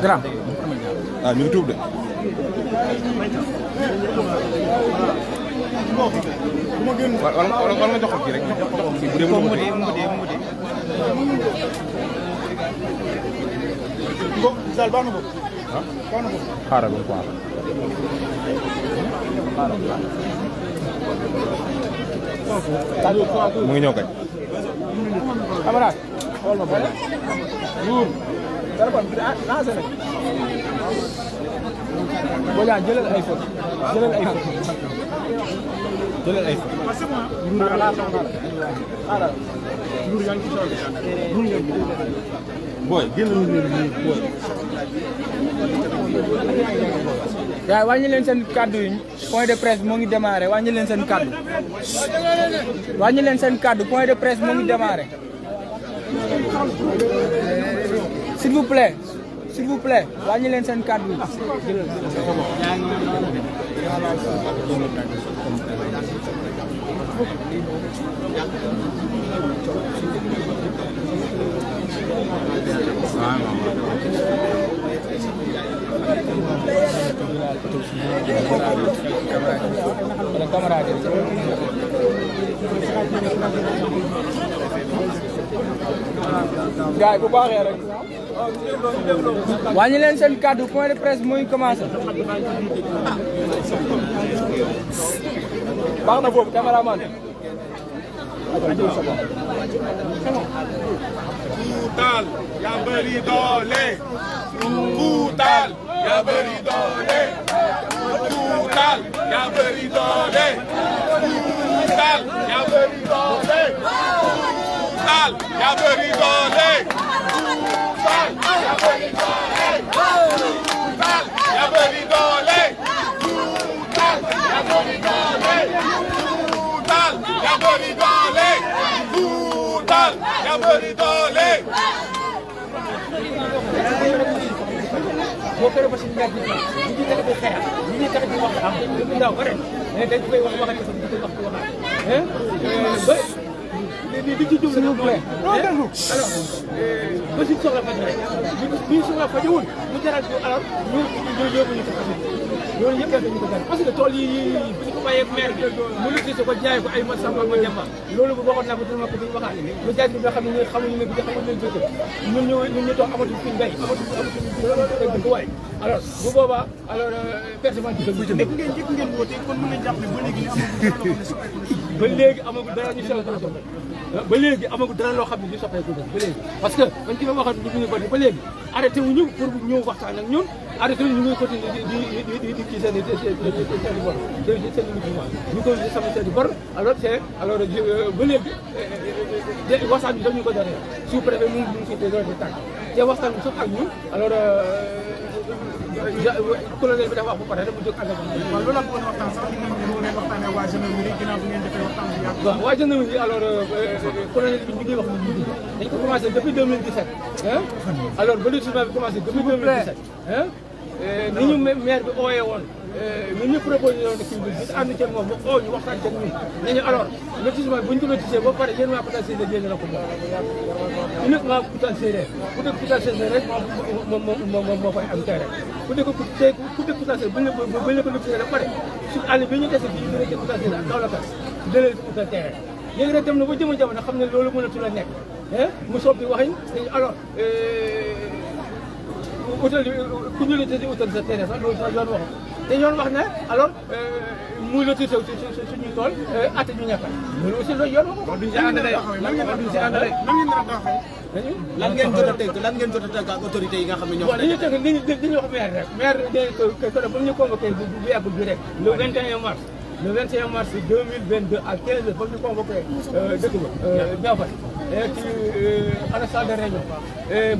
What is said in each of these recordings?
grand ah ñu ngi tuub de wala nga jox ko kii rek jox ko kii bu dee mu dee Zal baax na ko xaaral ba quoi mu ngi ñëw kay camarade xool ma boole Nour téléphone bi lancé na Boja jëlal ay photo jëlal ay photo jëlal ay photo Nour yaa ngi ci sool booy génn booy yaay wàññi leen seen kaddu yi point de presse moo ngi démarré wàññi leen seen kaddu wàññi leen seen kaddu point de presse moo ngi démarré s'il vous plaît wàññi leen seen kaddu yi gaay bu baaxee rek wàññi leen seen kaddu point de presse muy commencé baax na boobu cameraman Fuutal yaa bëri doole Fuutal yaa bëri doole Fuutal yaa bëri doole Fuutal yaa bëri doole Fuutal yaa bëri doole Fuutal yaa bëri doole Fuutal yaa bëri doole Fuutal yaa bëri doole Fuutal yaa bëri doole Fuutal yaa bëri doole boo ko defee suñu mbéy mi ñu ngi tax di xeex ñu ngi tax di wax am lu ndaw ba ren mais dañ koy wax waxati ko di ko wax ba di ci jublu nag mooy alors ba si soxla faj rek bi soxla fajewul mu jaral ko alors ñu yóbbu ñu ko faj loolu yëpp dañu ko def parce que tool yi bu ñu ko bàyyee maire bi mu lutise ko jaay ko ay ma samba ma demba loolu bu waxoon naa ko dina ma ko duñu waxaat lu jaay bi nga xam ne ñu xamuñu ne bi xamuñu leen jóge ñun ñu toog amatuñ fi mbéy amatuñ waay alors bu boobaa alors personnellement ci bu ci nekk ngeen njëkk ngeen woote kon mën nañ jàpp ne ba léegi amagul dara ñu soppeeku ba léegi amagul dara loo xam ne ñu soppeeku ba léegi parce que man ki ma waxoon ñu bëri ba léegi arrêté wuñu pour ñëw waxtaan ak ñun arrêté wuñu ñu ngi continuer di ci seen i bor seen mouvement ñu ko sama seen i bor alors c'est alors ba léegi waxtaan bi dañu ko dara sous préfet mu ngi ci doon di tànk te waxtaan bi sax ak ñun alors colonel bi dafa wax ba pare rek mu jóg ànd ak waaw loolu ak woon waxtaan sax dinañ waxtaanee waa gendarmerie ginnaaw bi ngeen defee waxtaan bi yàgg. waaw waa gendarmerie alors colonel bi ñu ngi wax ni dañ ko commencé depuis 2017 hein alors ba lotissement bi commencé depuis 2017 hein ni ñu maire bi ooyee woon ni ñu proposé woon kii bi gis ànd ceeg moom ba oo ñu waxtaan ceeg ñun ne ñu alors lotissement bu ñu ko lotissé ba pare yéen waa Koutal Séeréer yéen la ko jox uniquement Koutal Séeréer ku dëkk Koutal Séeréer rek moo fay am terrain ku dëkk Koutal Séeréer bu ñu ko lotissé ba pare suñu àll bi ñu dese fii ñu nekk Koutal Séeréer ak Kaolack dëlee utal terrain léegi nag dem na ba jëma jamono xam ne loolu mënatul a nekk mu soppi waxin alors utal ku ñu lotissé utal sa terrain sax loolu sax yoon wax te yoon wax na alors muy lotissé suñuy tool atte ñu ñàkkal loolu aussi loolu yoon wax duñ si ànd rek duñ si ànd rek lan ngeen jot a tënk lan ngeen jot a tënk ak autorité yi nga xam ne ñoo. waaw li ñu tënk li ñu wax maire rek maire de bu ñu convoqué bu yàggul bi rek le 21 mars le 21 mars 2022 à 15 heures ba ñu convoqué dëkk ba Niakhate ci à la salle de réunion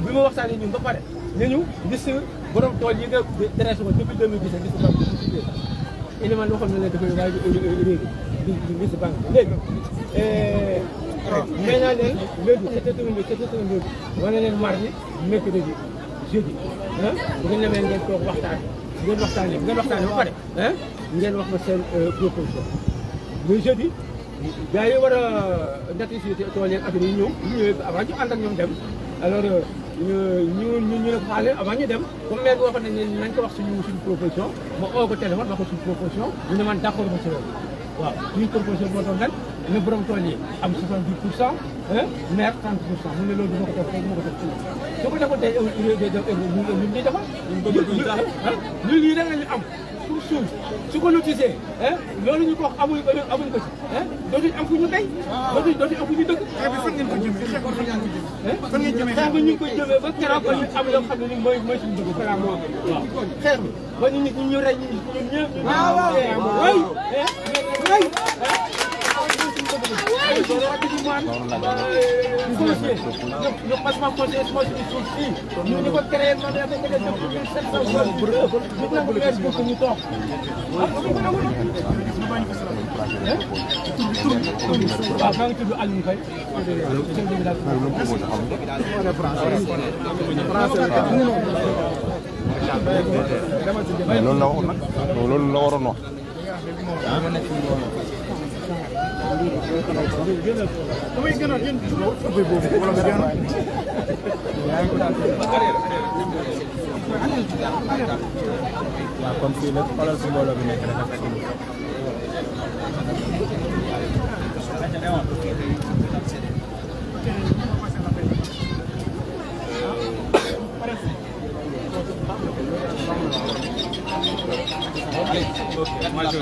bi ma waxtaanee ñun ba pare nañu liste borom tool yi nga dressé ko depuis 2017 liste banque bi il man waxoon na leen dafay waaye réegi di liste banque léegi mais naa leen lundi c'était un lundi wane leen mardi mercredi jeudi bu ngeen demee ngeen toog waxtaan ngeen waxtaanee ba pare ngeen wax ma seen proposition mais jeudi gars yi war a notifié tool yeeg affaire yi ñëw ñu ñëwee avant ñu ànd ak ñoom dem alors ñu ne xaale avant ñu dem comme maire bi waxoon nañ ne nañ ko wax suñu proposition ma oo ko téléphone wax ko suñu proposition ñu ne man d'accord ma ci loolu waaw suñu proposition moo tax nag ne borom tool yi am 70% maire 30% mu ne loolu du ma ko def rek ma ko def su ko defoon tey ñun ñuy defal ñun lii rek la ñu am pour suuf su ko lotissé loolu ñu ko wax amuñ ko ci dootuñ am fu ñu tey dootuñ am fu ñu dëkk. xeex bi fan ngeen ko jëmee xeex bi fan ngeen jëmee xeex bi ñu ngi koy jëmee ba keroog ba ñu am yoo xam ne ni mooy suñu dëkk balaa moo waaw xeex bi ba ñu rey ñun ñëpp. waaw ñu passement conseil moo suñu suuf fii ñu ko créé man dafa ko def pour ñu toog waaw maa ngi tudd Aliou Faye loolu la waxoon nag loolu la waroon wax. damay gën a yéen ubbi boobu wala nga gën waaw comme fii la xoolal si mbooloo bi nekk dafa fekk Moi je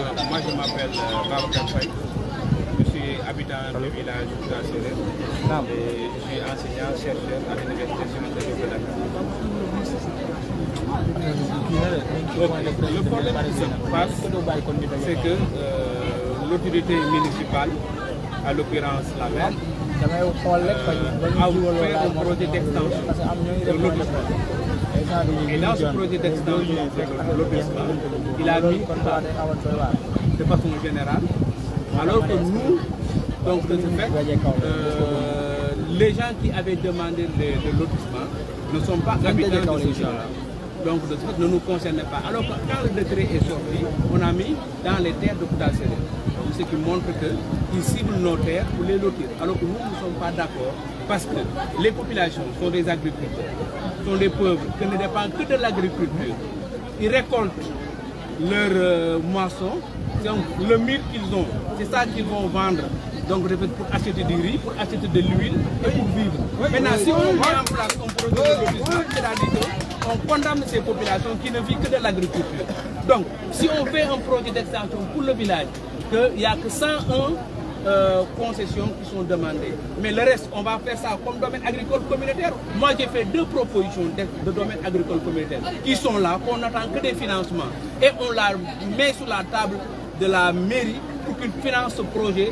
m'appelle Babacar Faye. Je suis habitant du village de Koutaséré et je suis enseignant chercheur à l'université de Dakar. Le problème qui se passe, c'est que l'autorité municipale, à l'occurrence la maire, a fait un projet d'extension de lotissement. Et dans ce projet d'extension de lotissement, il a mis de façon générale, alors que nous, donc de ce fait, les gens qui avaient demandé le lotissement ne sont pas habitants de ce gens-là. Donc de ce fait, ne nous concernait pas. Alors que quand le décret est sorti, on a mis dans les terres de Koutaséré, ce qui montre qu'ils ciblent nos terres pour les lotir. Alors que nous ne sommes pas d'accord parce que les populations sont des agriculteurs, sont des pauvres qui ne dépendent que de l'agriculture. Ils récoltent leur moisson, donc le mil qu'ils ont, c'est ça qu'ils vont vendre. Donc pour acheter du riz, pour acheter de l'huile et pour vivre. Maintenant, si on met en place un projet de lotissement, c'est-à-dire qu'on condamne ces populations qui ne vivent que de l'agriculture. Donc, si on fait un projet d'extension pour le village, qu'il n'y a que 101 concessions qui sont demandées. Mais le reste, on va faire ça comme domaine agricole communautaire. Moi, j'ai fait 2 propositions de domaine agricole communautaire qui sont là, qu'on n'attend que des financements. Et on la met sur la table de la mairie pour qu'il finance ce projet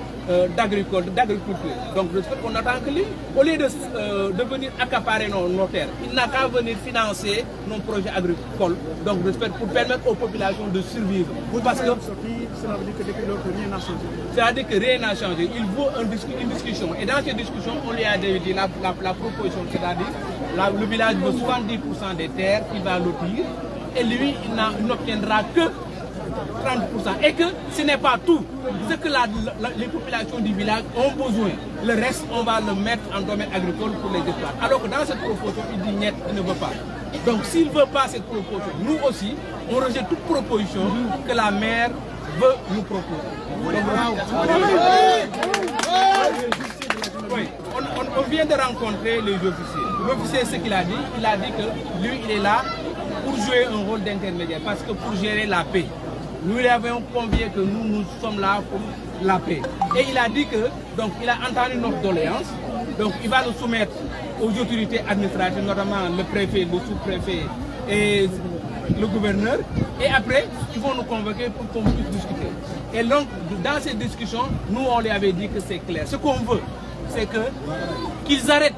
d'agriculture. Donc, de ce fait, on attend que lui, au lieu de venir accaparer nos terres, il n'a qu'à venir financer nos projets agricoles. Donc, de ce fait, pour permettre aux populations de survivre. Parce que cela veut dire que depuis lors, rien n'a changé. C'est-à-dire que rien n'a changé. Il vaut une discussion. Et dans cette discussion, on lui a dit la proposition, c'est-à-dire le village veut 70% des terres qu'il va lotir. Et lui, il n'obtiendra que 30%. Et que ce n'est pas tout. Ce que les populations du village ont besoin. Le reste, on va le mettre en domaine agricole pour les exploiter. Alors que dans cette proposition, il dit net, il ne veut pas. Donc s'il ne veut pas cette proposition, nous aussi, on rejette toute proposition que la maire veut nous proposer. Oui, on vient de rencontrer les officiers. L'officier, ce qu'il a dit que lui, il est là pour jouer un rôle d'intermédiaire, parce que pour gérer la paix. Nous lui avions convié que nous sommes là pour la paix. Et il a dit que, donc il a entendu notre doléance, donc il va nous soumettre aux autorités administratives, notamment le préfet, le sous-préfet et le gouverneur. Et après, ils vont nous convoquer pour qu'on puisse discuter. Et donc, dans ces discussions, nous, on lui avait dit que c'est clair. Ce qu'on veut, c'est qu'ils arrêtent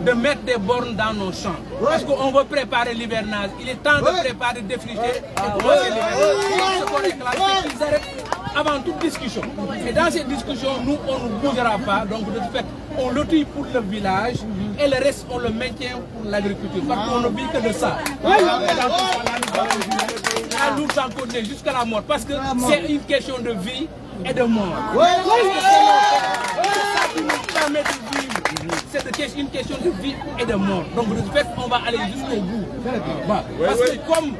de mettre des bornes dans nos champs. Parce qu'on veut préparer l'hivernage. Il est temps de préparer, de défricher et commencer l'hivernage. Ce qu'on réclame, c'est qu'ils arrêtent avant toute discussion. Et dans ces discussions, nous, on ne bougera pas. Donc, de fait, on lotit pour le village et le reste, on le maintient pour l'agriculture. Parce qu'on ne vit que de ça. À nous en continuer jusqu'à la mort. Parce que c'est une question de vie et de mort. C'est ça qui nous permet de vivre. C'est une question de vie et de mort. Donc de fait, on va aller jusqu'au bout. Parce que comme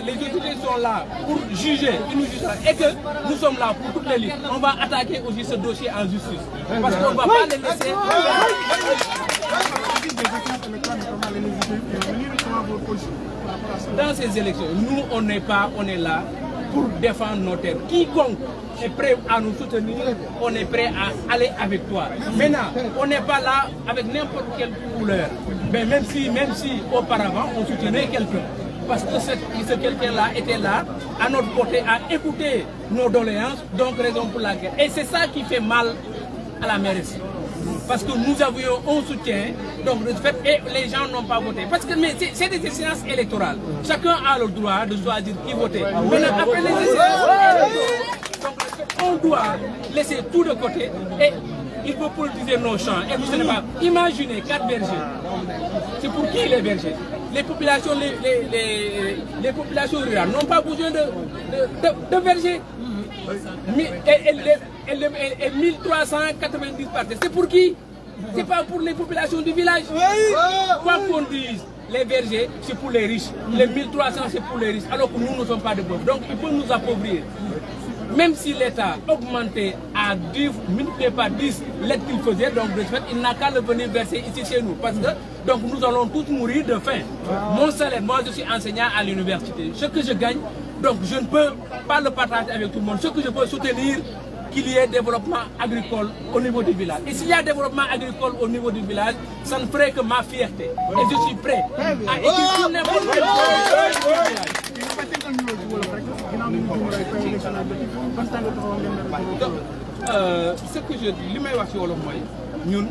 les autorités sont là pour juger, et que nous sommes là pour toutes les listes, on va attaquer aussi ce dossier en justice. Parce qu'on ne va pas les laisser. Dans ces élections, nous, on n'est pas, on est là pour défendre nos terres. Quiconque est prêt à nous soutenir, on est prêt à aller avec toi. Maintenant, on n'est pas là avec n'importe quelle couleur. Mais même si auparavant, on soutenait quelqu'un. Parce que ce quelqu'un-là était là, à notre côté, à écouter nos doléances, donc raison pour laquelle. Et c'est ça qui fait mal à la mairie. Parce que nous avions un soutien, donc de fait, et les gens n'ont pas voté. Parce que c'est des échéances électorales. Chacun a le droit de choisir qui voter. Maintenant, après les échéances électorales, donc, on doit laisser tout de côté et il faut politiser nos champs. Et vous savez pas, imaginez 4 bergers. C'est pour qui les bergers? Les populations, les populations rurales n'ont pas besoin de bergers. Et 1390 parties. C'est pour qui? C'est pas pour les populations du village. Quoi qu'on dise, les bergers, c'est pour les riches. Les 1300, c'est pour les riches. Alors que nous ne sommes pas de pauvres. Donc il faut nous appauvrir. Même si l'État augmentait à 10, multiplié par 10 l'aide qu'il faisait, donc de fait, il n'a qu'à le venir verser ici chez nous. Parce que donc, nous allons tous mourir de faim. Mon salaire, moi je suis enseignant à l'université. Ce que je gagne, donc je ne peux pas le partager avec tout le monde. Ce que je peux soutenir, qu'il y ait développement agricole au niveau du village. Et s'il y a développement agricole au niveau du village, ça ne ferait que ma fierté. Et je suis prêt à écrire n'importe quel ce que je dis, li may wax ci wolof mooy ñun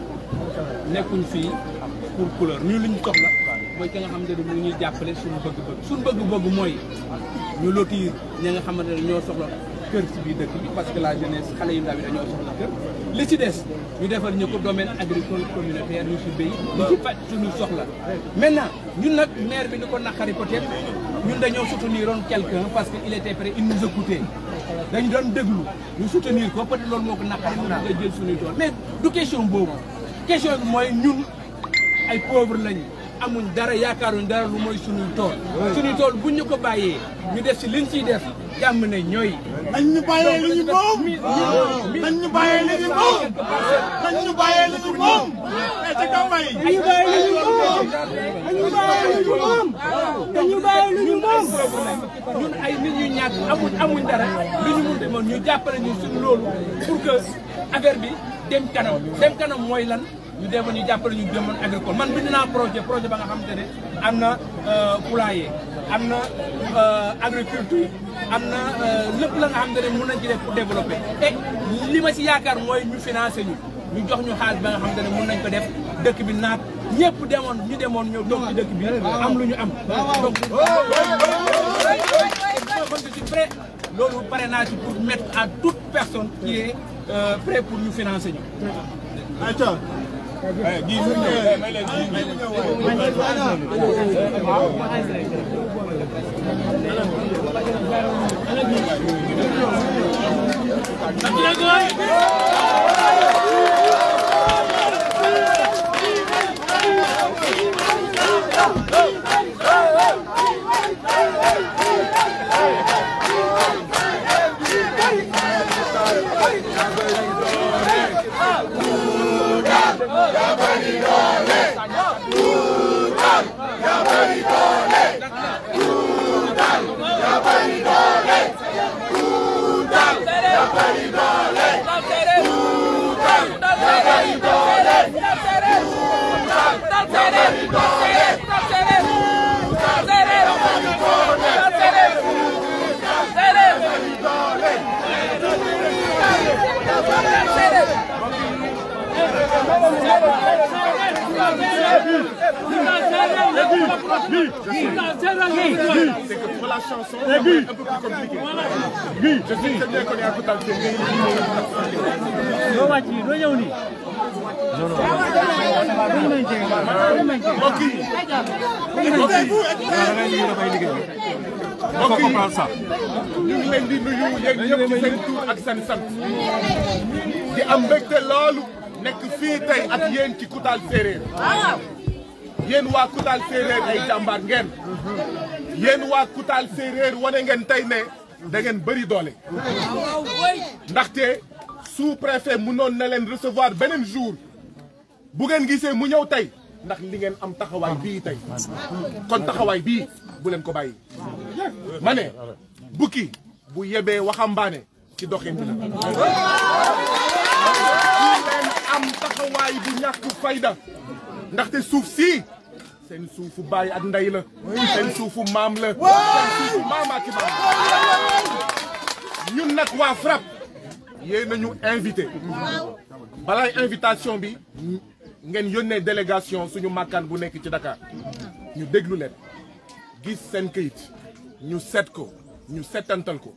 nekkuñ fii pour couleur ñun li ñu soxla mooy ki nga xamante ne mu ñuy jàppale suñu bëgg-bëgg. Suñu bëgg-bëgg mooy ñu lotir ñi nga xamante ne ñoo soxla kër ci biir dëkk bi parce que la jeunesse xale yu ndaw yi dañoo soxla kër. Li ci des ñu defal ñu ko domaine agricole communautaire ñu ci béy ñu ci faj suñu soxla. Maintenant ñun nag maire bi ni ko naqari peut-être ñun dañoo soutenir quelqu'un parce que il était prêt, il nous écoutait. dañu doon déglu ñu soutenir ko peut-être loolu moo ko naqari mu nga jël suñuy tool mais du question boobu question bi mooy ñun ay pauvres lañu amuñ dara yaakaaruñ dara lu mooy suñuy tool buñ ñu ko bàyyee ñu def ci liñ ciy def jàmm ne ñooy nañ ñu bàyyee li ñu moom nañ ñu bàyyee li ñu moom nañ ñu bàyyee li ñu moom ci kaw bay dañu bàyyee li ñu moom dañu bàyyee li ñu moom ñun ay nit ñu ñàkk amuñ dara li ñu mun demoon ñu jàppale ñu suñu loolu pour que affaire bi dem kanam mooy lan ñu demoon ñu jàppale ñu demoon agricole man bind naa projet ba nga xamante ne am na poulailler am na agriculture am na lépp la nga xamante ne mën nañ ci def pour développer et li ma ci yaakaar mooy ñu financer ñu jox ñu xaalis ba nga xamante ne mën nañ ko def dëkk bi naat ñëpp demoon ñëw toog ci dëkk bi am lu ñu am donc je suis prêt loolu pare naa ci pour mettre à toute personne qui est prêt pour ñu financer ñu. Pour la chanson, un peu plus compliqué. Je sais très bien qu'on est à côté de ñu ngi leen di nuyu yéen ñëpp ci seen tur ak seen sant di am mbégte loolu nekk fii tey ak yéen ci Koutal Séeréer yéen waa Koutal Séeréer ay jàmbaar ngeen yéen waa Koutal Séeréer wane ngeen tey ne da ngeen bëri doole ndaxte sous-préfet mënoon na leen recevoir beneen jour bu ngeen gisee mu ñëw tey ndax li ngeen am taxawaay bii tey kon taxawaay bii bu leen ko bàyyi ma ne bukki bu yebee waxambaane ci doxin bi la bu leen am taxawaay bu ñàkk fayda ndaxte suuf si seen suufu baay ak ndey la seen suufu maam la seen suufu maamaati maam ñun nag waa FRAPP yéen nañu invité balaay invitation bi ngeen yónnee délégation suñu màkkaan bu nekk ci Dakar ñu déglu leen gis seen këyit ñu seet ko ñu setantal ko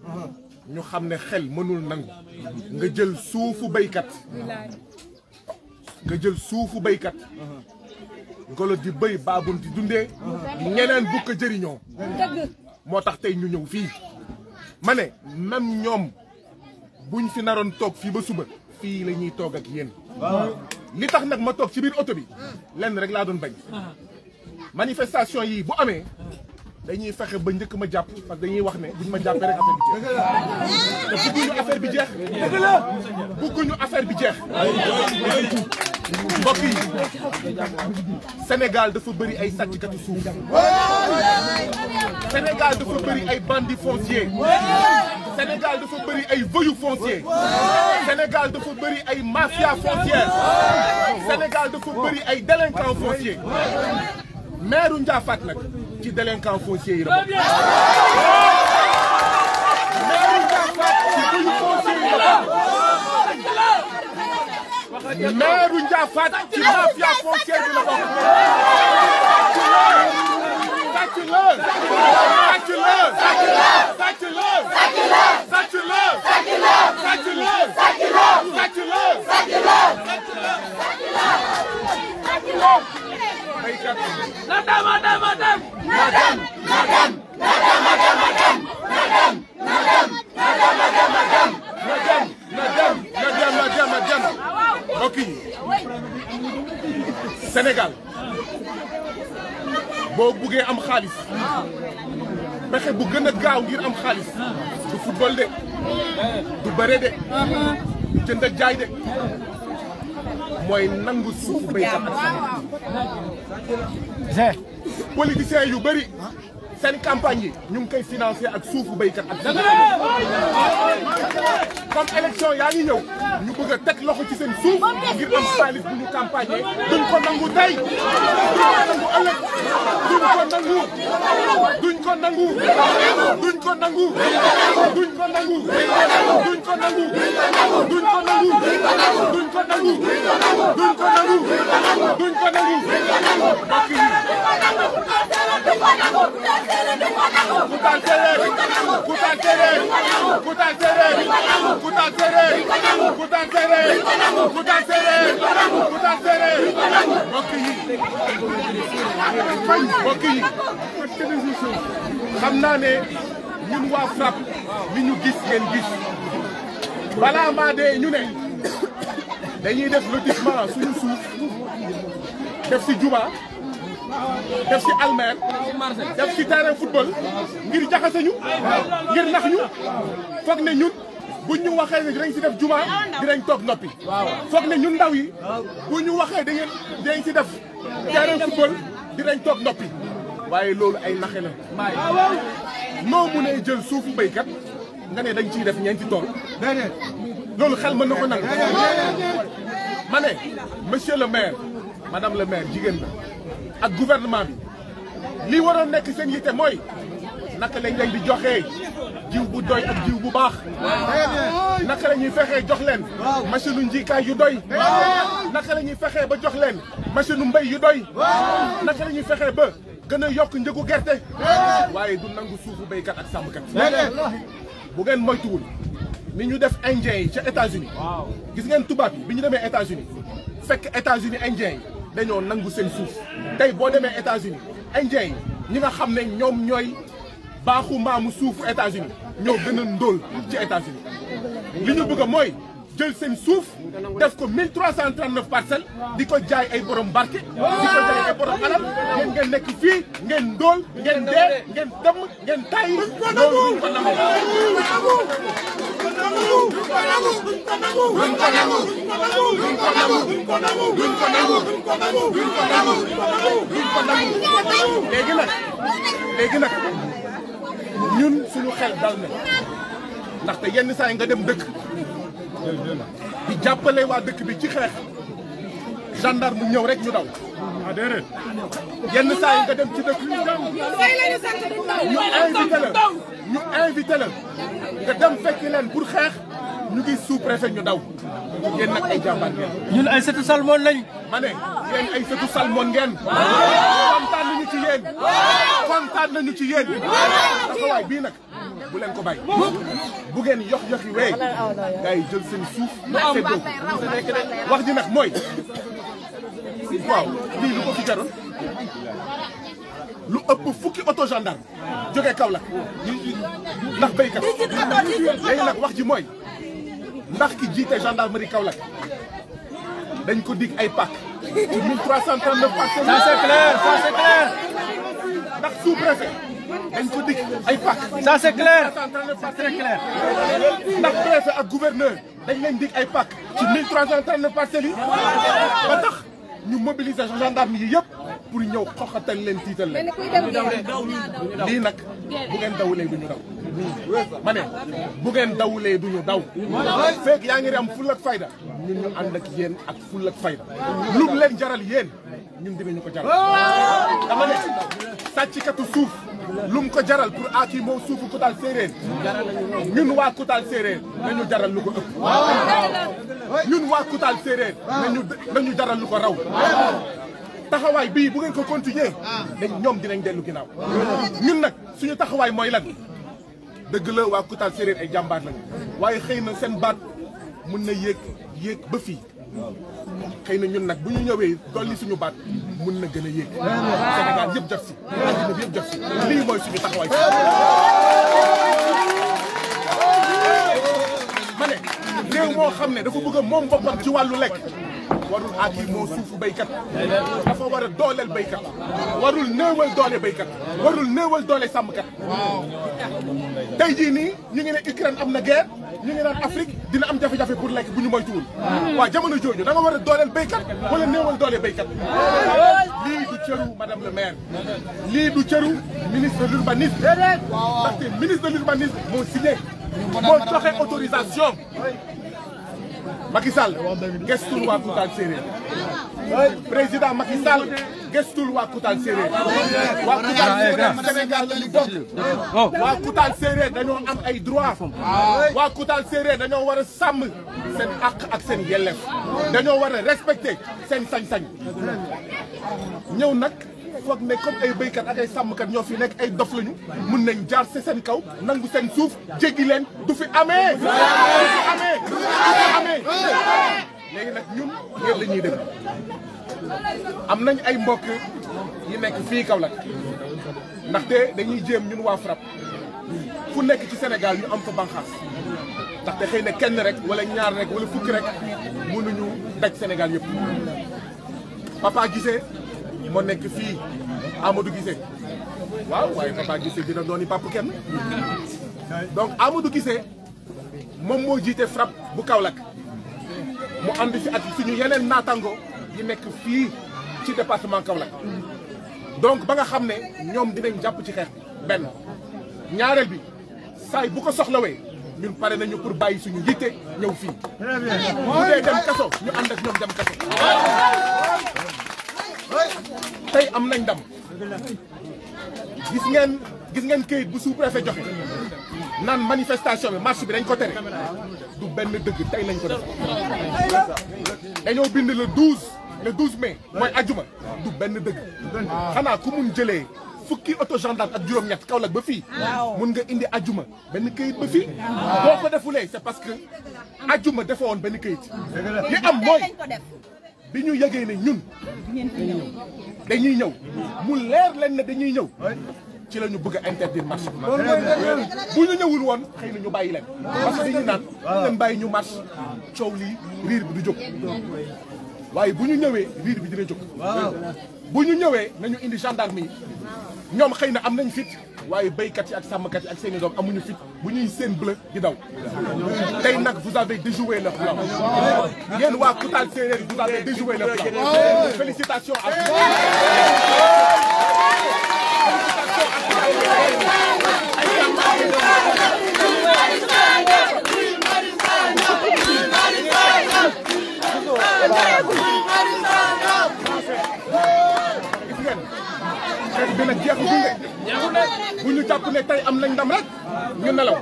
ñu xam ne xel mënul nangu nga jël suufu béykat golo di béy baabun di dundee ñeneen bu ko jëriñoo moo tax tey ñu ñëw fii ma ne même ñoom buñ fi naroon toog fii ba suba fii la ñuy toog ak yéen li tax nag ma toog ci biir oto bi lenn rek laa doon bañ manifestation yi bu amee dañuy fexe ba njëkk ma jàpp parce que dañuy wax ne buñ ma jàppee rek affaire bi jeex te bëgguñu affaire bi jeex mbokk yi Sénégal dafa bëri ay sàcckatu suuf Sénégal dafa bëri ay bandits fonciers Sénégal dafa bëri ay voyous fonciers Sénégal dafa bëri ay mafia foncière Sénégal dafa bëri ay délinquants fonciers maire Ndiafate nag ci délinquants fonciers yi la bokk maire Ndiafate ci voyous fonciers yi la bokk maire Ndiafate ci mafia foncière bi la bokk mbokk yi Sénégal boo buggee am xaalis pexe bu gën a gaaw ngir am xaalis du football de du bëre de du jënd ak jaay de mooy nangu suufu béykat ak politiciens yu bëri seen campagne yi ñu ngi koy financé ak suufu béykat ak comme élection yaa ngi ñëw ñu bëgg a teg loxo ci seen suuf ngir am xaalis bu ñu campagne duñ ko nangu tey duñ ko nangu ëllëg duñ ko nangu duñ ko nangu duñ ko nangu duñ ko nangu duñ ko nangu duñ ko nangu duñ ko nangu duñ ko nangu Koutal Séeréer Koutal Séeréer Koutal Séeréer Koutal Séeréer Koutal Séeréer Koutal Séeréer Koutal Séeréer mbokk yi xam naa ne ñun waa FRAPP li ñu gis ngeen gis balaa maa dee ñu ne dañuy def lotissement suñu suuf def si juma def si almer def si terrain football ngir jaxase ñu ngir nax ñu foog ne ñun buñ ñu waxee ne dinañ si def juma dinañ toog noppi foog ne ñun ndaw yi bu ñu waxee dinañ si def terrain football dinañ toog noppi waaye loolu ay naxe la noo mu ne jël suufu béykat nga ne dañ ciy def ñeenti tool loolu xel mën na ko nag ma ne monsieur le maire madame le maire jigéen la ak gouvernement bi li waroon nekk seen yitte mooy naka lañ leen di joxee jiw bu doy ak jiw bu baax naka la ñuy fexee jox leen machine u njiikaay yu doy naka la ñuy fexee ba jox leen machine u mbéy yu doy naka la ñuy fexee ba gën a yokk njëgu gerte waaye du nangu suufu béykat ak sàmmkat bu ngeen moytuwul ni ñu def indien yi ca États-Unis gis ngeen tubaab yi bi ñu demee États-Unis fekk États-Unis indien yi dañoo nangu seen suuf tey boo demee États-Unis indien yi ñi nga xam ne ñoom ñooy baaxu maamu suufu États-Unis ñoo gën a ndóol ci États-Unis li ñu bëgg mooy jël seen suuf def ko 1339 parcelles di ko jaay ay borom barke di ko jaay ay borom alal yéen ngeen nekk fii ngeen ndóol ngeen dee ngeen dem ngeen tàyyi loolu duñ ko nangu. léegi nag ñun suñu xel dal na ndaxte yenn saa yi nga dem dëkk di jàppale waa dëkk bi ci xeex gendarme ñëw rek ñu daw. ah déedéet yenn saa yi nga dem ci dëkk ñu invité la nga dem fekki leen pour xeex ñu ngi sous-préfet ñu daw yéen nag ay jàmbaar ngeen. ñun ay sëtu salmon lañ. ma ne yéen ay sëtu salmon ngeen. kontaan nañu ci yéen. kontaan nañu ci yéen. taxawaay bii nag bu leen ko bàyyi. bu ngeen yox-yoxi wee gars yi jël seen suuf seddoo wax ji nag mooy waaw lii lu ko fi jaroon lu ëpp fukki auto gendarme jógee Kaolack ndax béykat léegi nag wax ji mooy ndax ki jiite gendarmerie Kaolack dañ ko dig ay pàcc ci 1339 parcelles. Ça c'est clair, ça c'est clair. ndax sous-préfet dañ ko dig ay pàcc. Ça c'est clair. C'est très clair. ndax préfet ak gouverneur dañ leen dig ay pàcc ci 1339 parcelles yi ba tax ñu mobiliser gendarme yi yëpp pour ñëw xoxatal leen tiital leen. lii nag bu ngeen dawulee du ñu daw. ma ne bu ngeen dawulee du ñu daw. fekk yaa ngi am ful ak fayda ñun ñu ànd ak yéen ak ful ak fayda. lu mu leen jaral yéen ñun dinañu ko jaral. dama ne sàcckatu suuf lu mu ko jaral pour aaki moo suufu Koutal Séeréer ñun waa Koutal Séeréer nañu jaral lu ko ëpp. ñun waa Koutal Séeréer nañu jaral lu ko raw. taxawaay bii bu ngeen ko continuer dañ ñoom dinañ dellu ginnaaw. ñun nag suñu taxawaay mooy lan dëgg la waa Koutal Séeréer ay jàmbaar lañu waaye xëy na seen baat mën na yéeg ba fii xëy na ñun nag bu ñu ñëwee dolli suñu baat mën na gën a yéeg. Sénégal yëpp jot si àddina bi yëpp jot si lii mooy suñu taxawaay. ma ne réew moo xam ne dafa bëgg a moom boppam ci wàllu lekk warul aaki moo suufu béykat dafa war a dooleel béykat warul néewal doole béykat warul néewal doole sàmmkat. tey jii nii ñu ngi ne Ukraine am na guerre ñu ngi naan Afrique dina am jafe-jafe pour lekk bu ñu moytuwul. waa jamono jooju da nga war a dooleel béykat wala néewal doole béykat. lii du cëru madame le maire lii du cëru ministre de l'urbanisme ndaxte ministre de l'urbanisme moo signé moo joxe autorisation. Macky Sall gestul waa Koutal Séeréer président Macky Sall gestul waa Koutal Séeréer waa Koutal Séeréer Sénégal la ñu bokk. waa Koutal Séeréer dañoo am ay droit waa Koutal Séeréer dañoo war a sàmm seen àq ak seen yelleef dañoo war a respecter seen sañ-sañ. ñëw nag foog ne comme ay béykat ak ay sàmmkat ñoo fi nekk ay dof lañu mun nañ jaar ci seen kaw nangu seen suuf jéggi leen du fi amee. du fi amee léegi nag ñun yéen la ñuy dégg am nañ ay mbokk yi nekk fii Kaolack ndaxte dañuy jéem ñun waa FRAPP fu nekk ci Sénégal ñu am fa banqaas ndaxte xëy na kenn rek wala ñaar rek wala fukki rek mënuñu daj Sénégal yëpp. Papa Guissé moo nekk fii Amadou Guissé waaw waaye Papa Guissé dina dooni papa kenn donc Amadou Guissé moom moo jiite FRAPP bu Kaolack mu ànd fi ak suñu yeneen naatango yi nekk fii ci département Kaolack donc ba nga xam ne ñoom dinañ jàpp ci xeex bi benn ñaareel bi saay bu ko soxlawee ñun pare nañu pour bàyyi suñu yitte ñëw fii bu dee dem kaso ñu ànd ak ñoom dem kaso. tey am nañ ndam gis ngeen këyit bu sous-préfet joxe naan manifestation bi marche bi dañ ko tere du benn dëgg tey lañ ko def dañoo bind le 12 mai mooy ajjuma du benn dëgg xanaa ku mun jëlee fukki auto gendarme ak juróom-ñett Kaolack ba fii mun nga indi ajuma benn këyit ba fii boo ko defulee c'est parce que ajuma defe woon benn këyit li am mooy bi ñu yëgee ne ñun dañuy ñëw mu leer leen ne dañuy ñëw ci la ñu bëgg a interdire marche bu ñu ñëwul woon xëy na ñu bàyyi leen parce que dañuy naan leen bàyyi ñu marche coow lii riir bi du jóg waaye bu ñu ñëwee riir bi dina jóg bu ñu ñëwee nañu indi gendarme yi ñoom xëy na am nañ fit waaye béykat yi ak sàmmkat yi ak seen i doom amuñu fit bu ñuy seen bleu di daw tey nag vous avez déjoué leur plan yéen waa Koutal Séeréer vous avez déjoué leur plan félicitations à vous. xeex bi nag jeexagul de bu ñu jàpp ne tey am nañ ndam rek ñu nelaw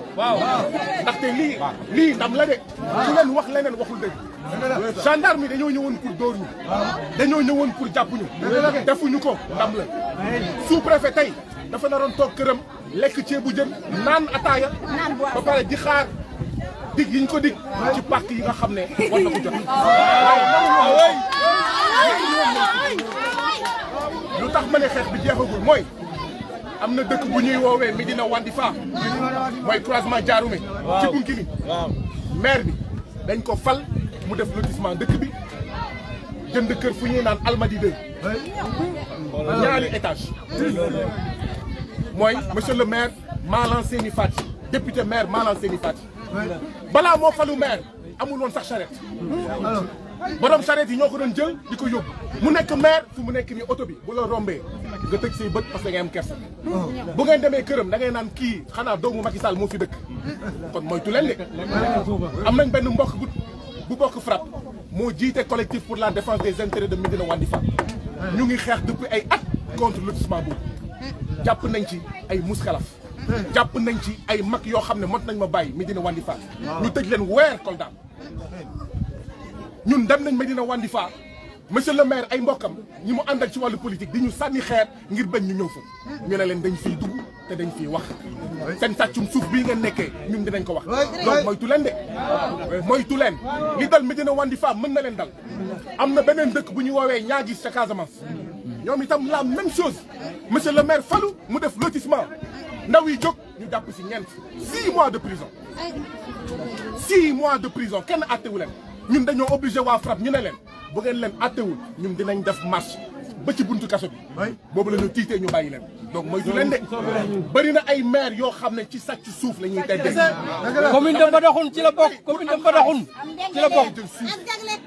ndaxte lii ndam la de su leen wax leneen waxul dëgg gendarme yi dañoo ñëwoon pour dóor ñu dañoo ñëwoon pour jàpp ñu defuñu ko ndam la sous-préfet tey dafa naroon toog këram lekk ceebu jën naan ataaya ba pare di xaar dig yi ñu ko dig ci parti yi nga xam ne war na ko jot lu tax ma ne xeex bi jeexagul mooy am na dëkk bu ñuy woowee Médina Wandifa mooy croisement Diaroumé ci Bounkiling maire bi dañ ko fal mu def lotissement dëkk bi jënd kër fu ñuy naan Almadi 2 ñaari étage mooy monsieur le maire Malang Seni Fati député maire Malang Seni Fati balaa moo falu maire amul woon sax charrette borom charrette yi ñoo ko doon jël di ko yóbbu mu nekk maire fu mu nekk nii oto bi bu la rombee nga tëj say bët parce que ngay am kersa bu ngeen demee këram da ngay naan kii xanaa doomu Macky Sall moo fi dëkk kon moytu leen de am nañ benn mbokk bu bokk FRAPP moo jiite collectif pour la défense des intérêts de Médina Wandifa ñu ngi xeex depuis ay at contre lotissement boobu jàpp nañ ci ay muskalaf jàpp nañ ci ay mag yoo xam ne mot nañ ma bàyyi Médina Wandifa ñu tëj leen weer Kolda ñun dem nañ Médina Wandifa monsieur le maire ay mbokkam ñi mu àndal ci wàllu politique di ñu sànni xeer ngir bañ ñu ñëw fa ñu ne leen dañ fiy dugg te dañ fiy wax seen sàccum suuf bii ngeen nekkee ñun dinañ ko wax donc moytu leen de moytu leen li dal Médina Wandifa mën na leen dal am na beneen dëkk bu ñu woowee Niaguis ca Casamance ñoom itam la même chose monsieur le maire falu mu def lotissement ndaw yi jóg ñu jàpp si ñeent 6 mois de prison 6 mois de prison kenn àttewu leen ñun dañoo obligé waa FRAPP ñu ne leen bu ngeen leen àttewul ñun dinañ def marche ba ci buntu kaso bi boobu la ñu tiitee ñu bàyyi leen donc moytu leen de bëri na ay maire yoo xam ne ci sàcc suuf la ñuy teddee commune de Mbadakhoune ci la bokk commune de Mbadakhoune ci la bokk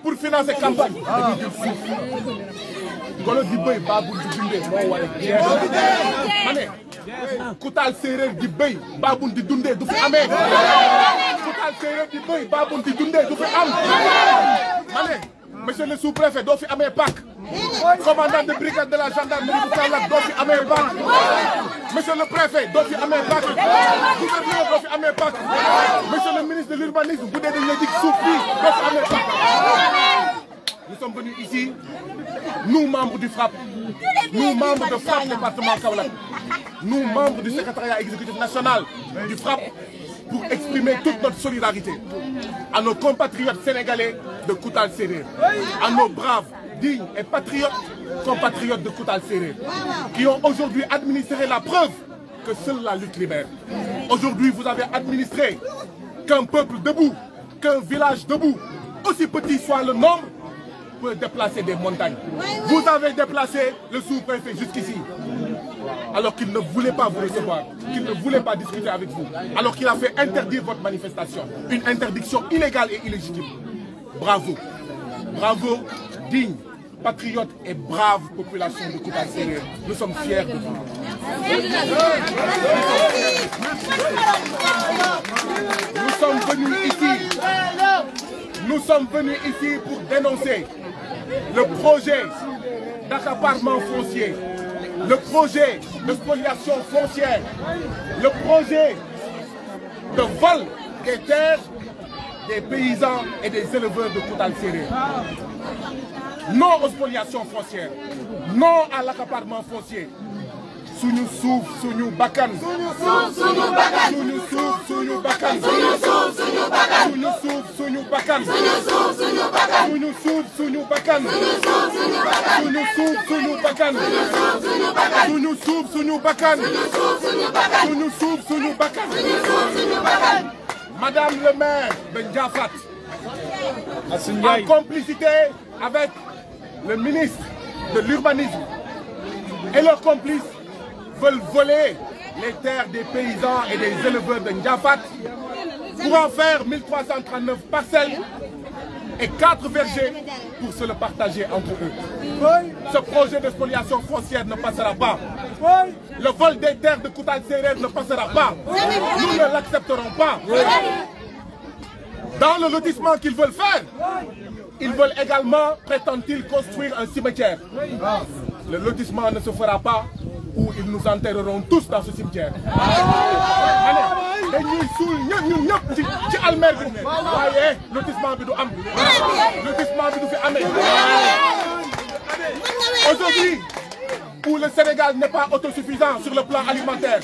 pour financer campagne dañuy jël suuf golo di bëy baabul di dundee moo war a jeex ma ne Koutal Séeréer di bëy baabul di dundee du fi amee Koutal Séeréer di bëy baabul di dundee du fi am ma ne monsieur le sous-préfet doo fi amee PAC commandant de brigade de la gendarmerie bu Kaolack doo fi amee PAC monsieur le préfet doo fi amee PAC gouverneur doo fi amee PAC monsieur le ministre de l'urbanisme bu dee dañ la dig suuf bi doo fi amee PAC. Nous sommes venus ici, nous membres du FRAPP, nous membres de FRAPP département Kaolack, nous membres du secrétariat exécutif national du FRAPP, pour exprimer toute notre solidarité à nos compatriotes sénégalais de Koutal Séeréer, à nos braves, dignes et patriotes compatriotes de Koutal Séeréer, qui ont aujourd'hui administré la preuve que seule la lutte libère. Aujourd'hui, vous avez administré qu'un peuple debout, qu'un village debout, aussi petit soit le nombre, peut déplacer des montagnes. Vous avez déplacé le sous-préfet jusqu'ici, alors qu'il ne voulait pas vous recevoir, qu'il ne voulait pas discuter avec vous, alors qu'il a fait interdire votre manifestation, une interdiction illégale et illégitime. Bravo, bravo, digne, patriote et brave population de Koutal Séeréer. Nous sommes fiers de vous. Nous sommes venus ici pour dénoncer le projet d'accaparement foncier, le projet de spoliation foncière, le projet de vol des terres des paysans et des éleveurs de Koutal Séeréer. Non aux spoliations foncières, non à l'accaparement foncier. suñu suuf suñu bakkan. suñu suuf suñu bakkan. suñu suuf suñu bakkan. suñu suuf suñu bakkan. suñu suuf suñu bakkan. suñu suuf suñu bakkan. suñu suuf suñu bakkan. suñu suuf suñu bakkan. suñu suuf suñu bakkan. suñu suuf suñu bakkan. Madame le maire de Ndiafate, en complicité avec le ministre de l'Urbanisme et leurs complices, veulent voler les terres des paysans et des éleveurs de Ndiafate pour en faire 1339 parcelles et 4 vergers pour se le partager entre eux. Ce projet de spoliation foncière ne passera pas. Le vol des terres de Koutal Séréer ne passera pas. Nous ne l'accepterons pas. Dans le lotissement qu'ils veulent faire, ils veulent également, prétendent-ils, construire un cimetière. Le lotissement ne se fera pas ou ils nous enterreront tous dans ce cimetière. Aujourd'hui, où le Sénégal n'est pas autosuffisant sur le plan alimentaire,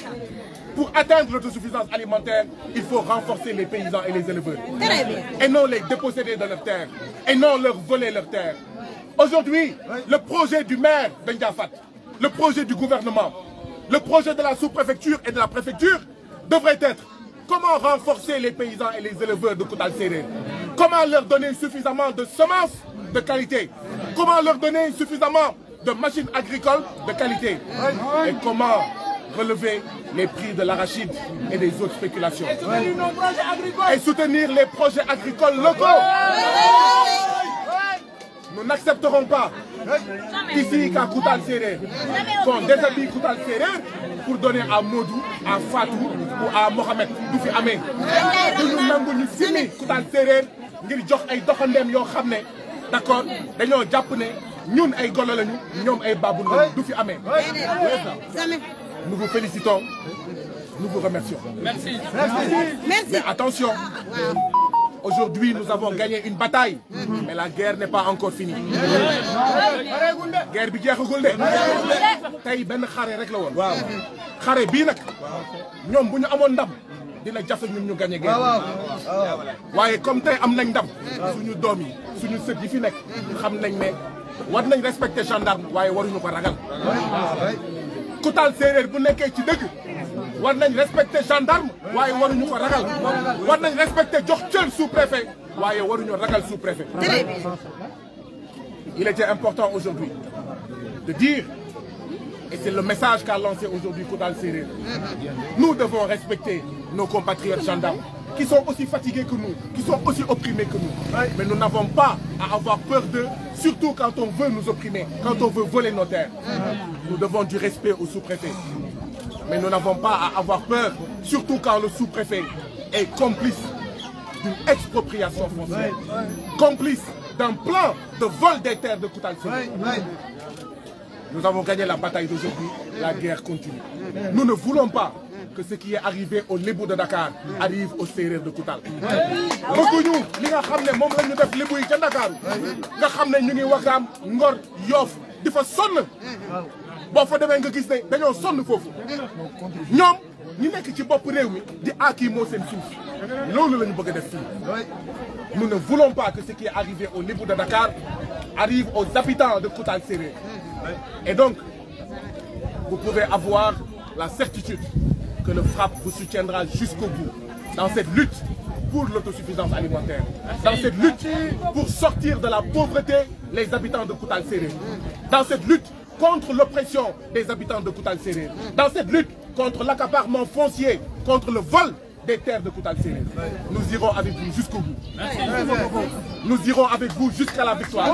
pour atteindre l'autosuffisance alimentaire, il faut renforcer les paysans et les éleveurs. Et non les déposséder de leurs terres. Et non leur voler leurs terres. Aujourd'hui, le projet du maire de Ndiafate, le projet du gouvernement, le projet de la sous-préfecture et de la préfecture devrait être comment renforcer les paysans et les éleveurs de Koutal Séréer. Comment leur donner suffisamment de semences de qualité. Comment leur donner suffisamment de machines agricoles de qualité. Et comment relever les prix de l'arachide et des autres spéculations. Et soutenir les projets agricoles locaux. Nous n'accepterons pas ici qu'à Koutal Séréer, qu'on déshabille Koutal Séréer pour donner à Modou, à Fatou ou à Mohamed. Du fi amee. Nous nangu ñu simi Koutal Séréer ngir jox ay doxandem yoo xam ne d'accord dañoo jàpp ne ñun ay golo lañu ñoom ay babu lañu du fi amee. Nous vous félicitons, nous vous remercions. Merci. Mais attention, aujourd'hui nous avons gagné une bataille, mais la guerre n'est pas encore finie. Guerre bi jeexagul de. Tey benn xare rek la woon. Xare bii nag ñoom bu ñu amoon ndam dina jafe ñun ñu gagné guerre. Waaye comme tey am nañ ndam suñu doom yi suñu sët yi fi nekk xam nañ ne war nañ respecter gendarme waaye waruñu ko ragal. Koutal Séréer bu nekkee ci dëgg war nañ respecter gendarme waaye waruñu ko ragal war nañ respecter jox cër sous-préfet waaye waruñu ragal sous-préfet. Il était important aujourd'hui de dire, et c'est le message qu'a lancé aujourd'hui Koutal Séréer, nous devons respecter nos compatriotes gendarmes qui sont aussi fatigués que nous, qui sont aussi opprimés que nous. Mais nous n'avons pas à avoir peur d'eux, surtout quand on veut nous opprimer, quand on veut voler nos terres. Nous devons du respect au sous-préfet. Mais nous n'avons pas à avoir peur, surtout quand le sous-préfet est complice d'une expropriation foncière, complice d'un plan de vol des terres de Koutal Séréer. Nous avons gagné la bataille d'aujourd'hui, la guerre continue. Nous ne voulons pas que ce qui est arrivé au Lébou de Dakar arrive au Séréer de Koutal. bëgguñu li nga xam ne moom la ñu def Lébou yi ca Dakar nga xam ne ñu ngi Wakaam Ngor Yoff di fa sonn boo fa demee nga gis ne dañoo sonn foofu ñoom ñi nekk ci bopp réew mi di aaki moo seen suuf loolu la ñu bëgg a def fii. Nous ne voulons pas que ce qui est arrivé au Lébou de Dakar arrive aux habitants de Koutal Séréer. Et donc, vous pouvez avoir la certitude que le FRAPP vous soutiendra jusqu'au bout dans cette lutte pour l'autosuffisance alimentaire, dans cette lutte pour sortir de la pauvreté les habitants de Koutal Séréer, dans cette lutte contre l'oppression des habitants de Koutal Séréer, dans cette lutte contre l'accaparement foncier, contre le vol des terres de Koutal Séréer. Nous irons avec vous jusqu'au bout. Nous irons avec vous jusqu'à la victoire.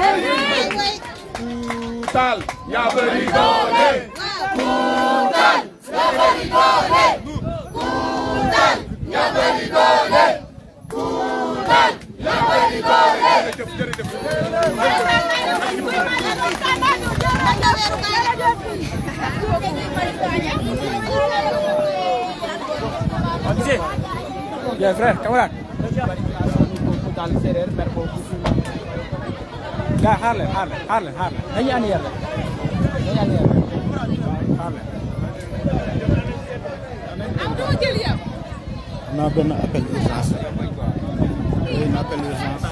Koutal, ya bari doole. Koutal, ya bari doole. Koutal, ya bari doole. Koutal, ya bari doole. Bien frère, camarade. Koutal Séréer mer ko Gaa xaar leen dañuy andi yàlla xaar leen On a un appel urgence. Un appel urgence.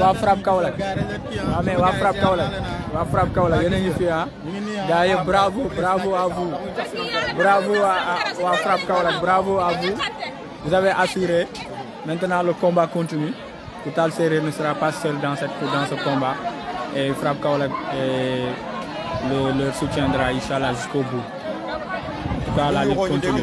waa Frapp Kaolack waaw mais waa Frapp Kaolack waa Frapp Kaolack yéen a ngi fi ah gars yi bravo à vous bravo à waa Frapp Kaolack bravo à vous. Vous avez assuré. Maintenant le combat continue. Total Serer ne sera pas seul dans ce combat et Frapp Kaolack leur soutiendra Inch'Allah jusqu'au bout. En tout cas la lutte continue.